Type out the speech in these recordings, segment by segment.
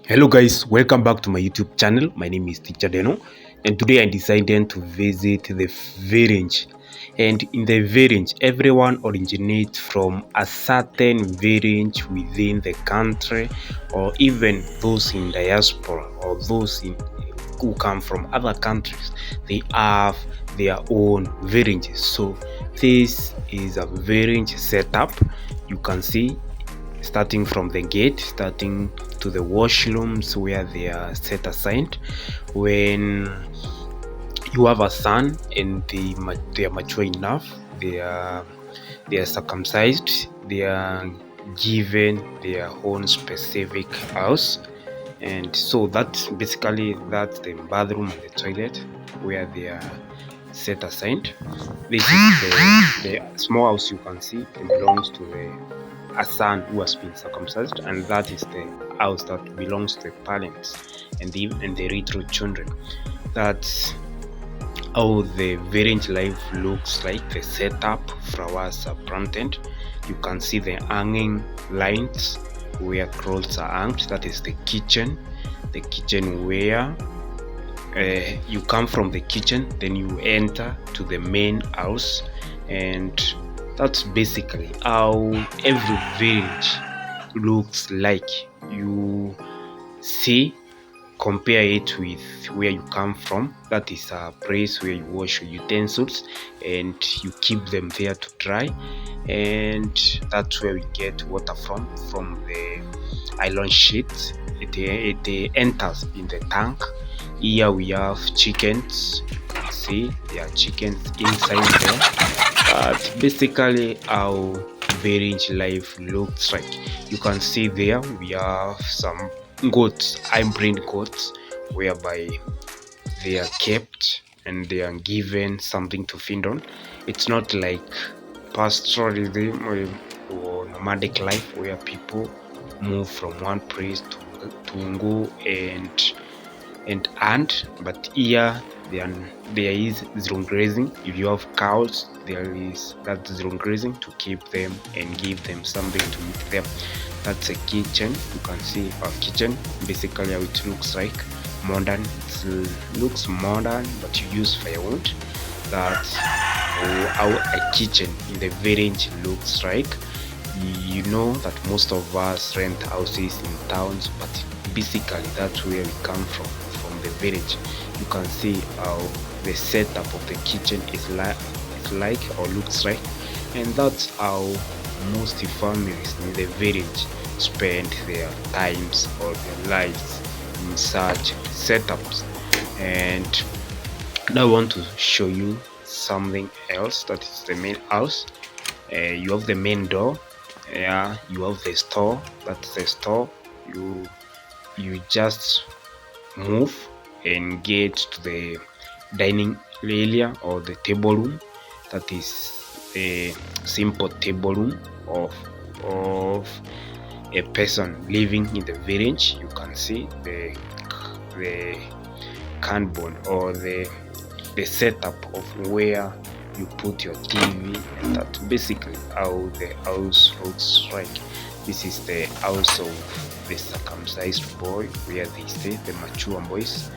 Hello guys, welcome back to my YouTube channel. My name is Teacher Deno, and today I decided to visit the village. And in the village, everyone originates from a certain village within the country, or even those in diaspora or who come from other countries. They have their own villages. So this is a village setup. You can see starting from the gate, starting to the washrooms where they are set aside. When you have a son and they are mature enough, they are circumcised, they are given their own specific house. And so that's the bathroom and the toilet where they are set aside. This is the small house you can see. It belongs to a son who has been circumcised, and that is the house that belongs to the parents and the little children. That's how the village life looks like. The setup, flowers are planted. You can see the hanging lines where clothes are hung. That is the kitchen. The kitchen where you come from the kitchen, then you enter to the main house, and that's basically how every village looks like. You see, compare it with where you come from. That is a place where you wash your utensils and you keep them there to dry, and that's where we get water from the iron sheet. It enters in the tank. Here we have chickens. You can see there are chickens inside there. That's basically how village life looks like. You can see there we have some goats, hybrid goats, whereby they are kept and they are given something to feed on. It's not like pastoralism or nomadic life where people move from one place to go and hunt, but here there is zero grazing. If you have cows, there is that zero grazing to keep them and give them something to eat them. That's a kitchen. You can see our kitchen, basically how it looks like. Modern. It looks modern, but you use firewood. That's how a kitchen in the village looks like. You know that most of us rent houses in towns, but basically that's where we come from the village. You can see how the setup of the kitchen is like or looks like, and that's how most families in the village spend their times or their lives in such setups. And now I want to show you something else. That is the main house. You have the main door. Yeah, you have the store. That's the store. You just move and get to the dining area or the table room. That is a simple table room of a person living in the village. You can see the cardboard or the setup of where you put your TV, and that's basically how the house looks like. This is the house of the circumcised boy, where they stay, the mature boys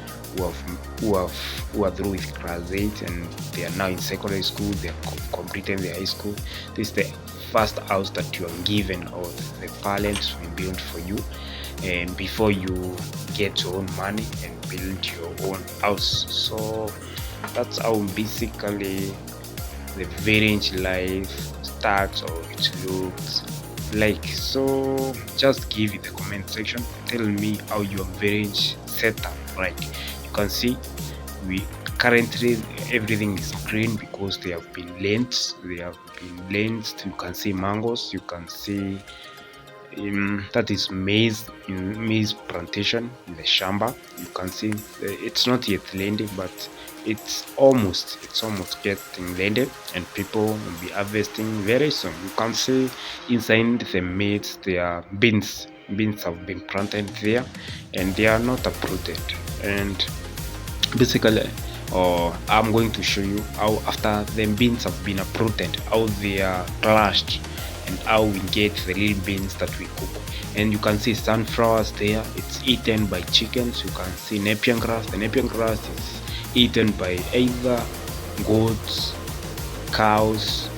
who are through with class 8 and they are now in secondary school. They are completing their high school. This is the first house that you are given, or the parents will build for you, and before you get your own money and build your own house. So that's how basically the village life starts, or it looks like. So just give it the comment section, tell me how your village setup like. You can see we currently everything is green because they have been lent. You can see mangoes. You can see that is maize plantation in the shamba. You can see it's not yet landed, but it's almost getting landed, and people will be harvesting very soon. You can see inside the maize there are beans have been planted there, and they are not uprooted. And basically I'm going to show you how after the beans have been uprooted, how they are crushed and how we get the little beans that we cook. And you can see sunflowers there, it's eaten by chickens. You can see Napier grass. The Napier grass is eaten by either goats, cows,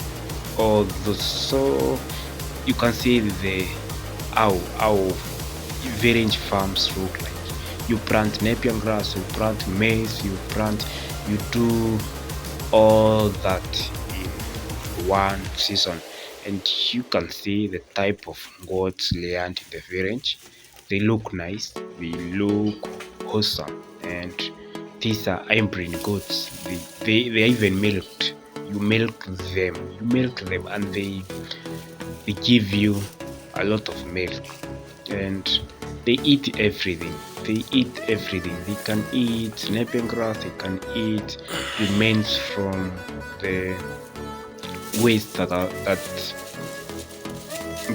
or those. So you can see the how village farms look like. You plant Napier grass, you plant maize, you do all that in one season. And you can see the type of goats land in the village. They look nice, they look awesome, and these are hybrid goats. They are even milked. You milk them and they give you a lot of milk. And they eat everything. They can eat napier grass, they can eat remains from the waste that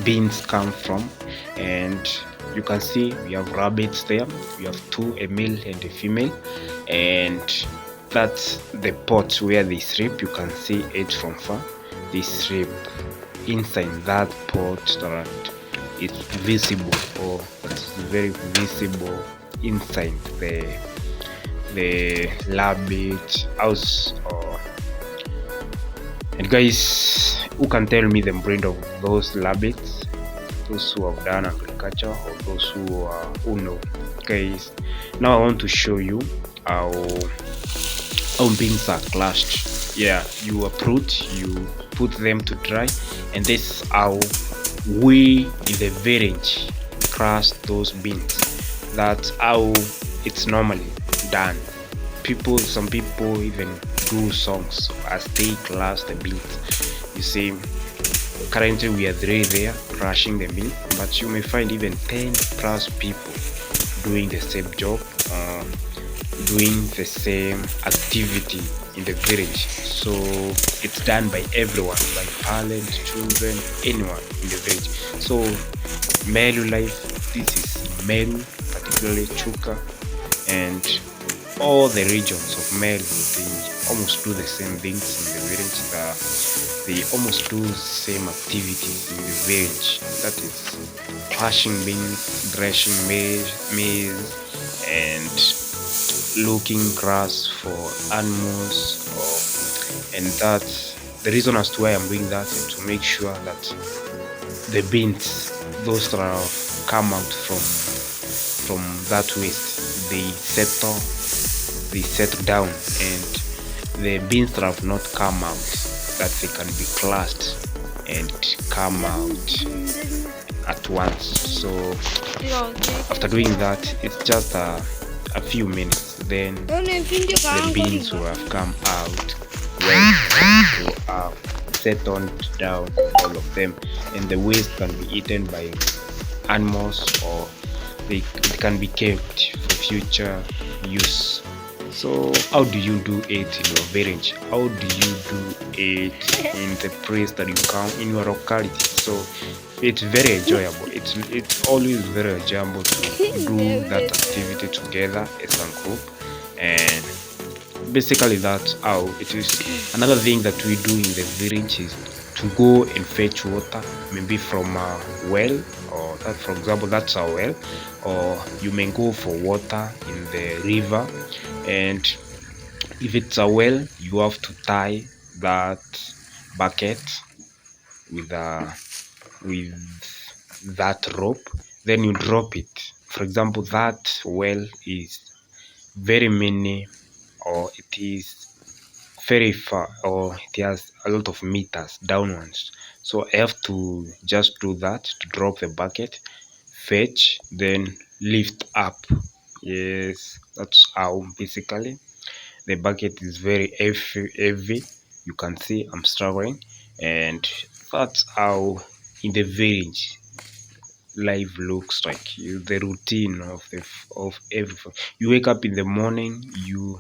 beans come from. And you can see we have rabbits there. We have two, a male and a female, and that's the pot where they sleep. You can see it from far. They sleep inside that pot that is visible, or that's very visible inside the rabbit house. And guys, who can tell me the breed of those rabbits? Those who have done agriculture, or those who know. Guys, now I want to show you how beans are clashed. Yeah, you uproot, you put them to dry, and this is how we in the village crush those beans. That's how it's normally done. Some people even do songs as they crush the beans. You see, currently we are three there crushing the bean, but you may find even 10 plus people doing the same job, doing the same activity in the village. So it's done by everyone, by parents, children, anyone in the village. So Meru life, this is Meru, particularly Chuka, and all the regions of Meru, they almost do the same things in the village. They almost do the same activities in the village. That is crushing beans, threshing maize, and looking grass for animals. And that's the reason as to why I'm doing that, and to make sure that the beans, those that have come out from that waste, they settle down, and the beans that have not come out, that they can be classed and come out at once. So after doing that, it's just a few minutes, then the beans will have come out when to have settled down, all of them, and the waste can be eaten by animals, or it can be kept for future use. So how do you do it in your village? How do you do it in the place that you come in your locality? So it's very enjoyable. It's always very enjoyable to do that activity together as a group. And basically that's how it is. Another thing that we do in the village is to go and fetch water, maybe from a well, or that, for example, that's a well, or you may go for water in the river. And if it's a well, you have to tie that bucket with that rope, then you drop it. For example, that well is very many, or it is very far, or it has a lot of meters downwards. So I have to just do that, to drop the bucket, fetch, then lift up. Yes, that's how basically the bucket is very heavy. You can see I'm struggling, and that's how in the village life looks like. The routine of everything. You wake up in the morning, you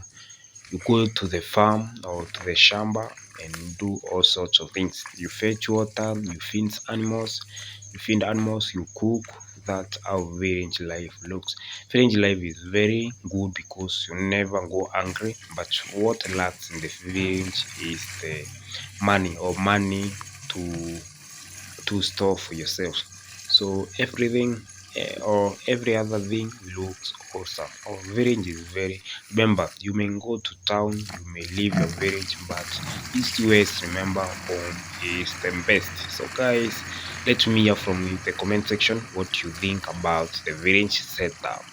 go to the farm or to the shamba and do all sorts of things. You fetch water, you feed animals, you cook. That's how village life looks. Village life is very good because you never go hungry, but what lacks in the village is the money, or money to to store for yourself. So everything or every other thing looks awesome. Our village is very, remember, you may go to town, you may leave your village, but east west, remember, home is the best. So guys, let me hear from you in the comment section what you think about the village setup.